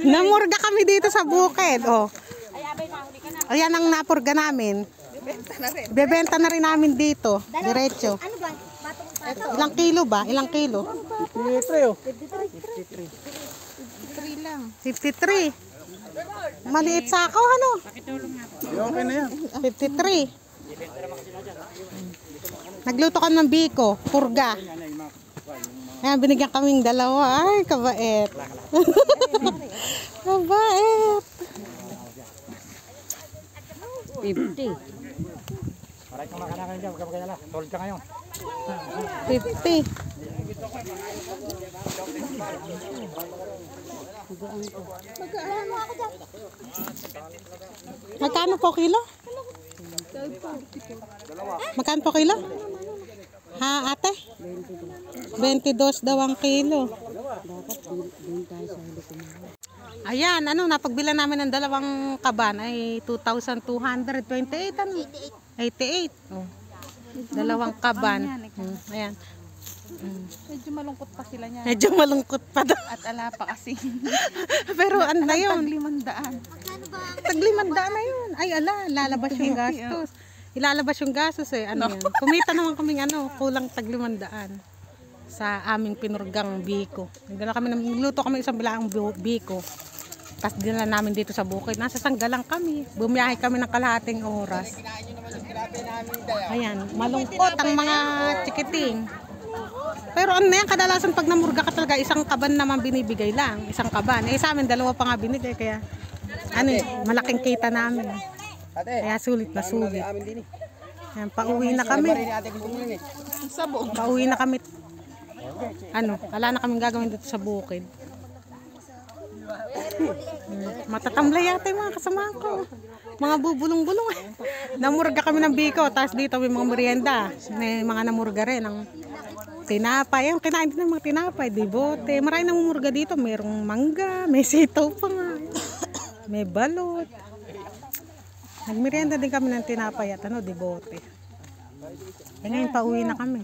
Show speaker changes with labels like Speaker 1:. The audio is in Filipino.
Speaker 1: Namurga kami dito sa bukid. Oh. Ayan ang napurga namin. Bebenta na rin namin dito. Diretso. Ilang kilo ba? Ilang kilo?
Speaker 2: 53 oh.
Speaker 3: 53 lang.
Speaker 1: 53. Maliit sa ako, ano?
Speaker 2: Okay na yan.
Speaker 1: 53. Nagluto ka ng biko, purga. Ayan, binigyan kaming dalawa. Ay, kabait. Kabait.
Speaker 3: 50.
Speaker 2: Maray kang makanakan dyan, huwag ka magkayala. Told ka ngayon.
Speaker 1: 50. Magkano po kilo? Magkano po kilo? Ha, ate? 22 daw ang kilo. Ayan, ano, napagbilan namin ng dalawang kaban ay 2,228. Ano? 88. Oh. Dalawang kaban. Ayan.
Speaker 3: Medyo malungkot pa sila niya.
Speaker 1: Medyo malungkot pa daw.
Speaker 3: At ala pa kasi.
Speaker 1: Pero ano na yun?
Speaker 3: Tag-500.
Speaker 1: Na yun. Ay ala, lalabas yung gastos. Ilalabas yung gastos eh. Ano yan? Kumita naman kaming ano, kulang tag-500 sa aming pinurgang biko. Nagluto kami isang bilaang biko. Tapos dinala namin dito sa bukid. Nasa Sanggalang kami. Bumiyahe kami ng kalahating oras. Ayan, malungkot ang mga chikiting. Pero ano yan, kadalasan pag namurga ka talaga, isang kaban naman binibigay lang. Isang kaban. Eh sa amin, dalawa pa nga binigay. Kaya, ano malaking kita namin. Kaya sulit na sulit. Ayan, pauwi na kami. Pauwi na kami. Ano, wala na kaming gagawin dito sa bukid. Matatamlay yata yung mga kasama ko. Mga bubulong-bulong. Namurga kami ng biko. Tapos dito may mga merienda. May mga namurga rin ng tinapay. Yung kinain din ng mga tinapay. Dibote. Maraming namumurga dito. Mayroong mangga. May sitaw pa nga. May balot. Nagmerienda din kami ng tinapay at ano, dibote. E ngayon pauwi na kami.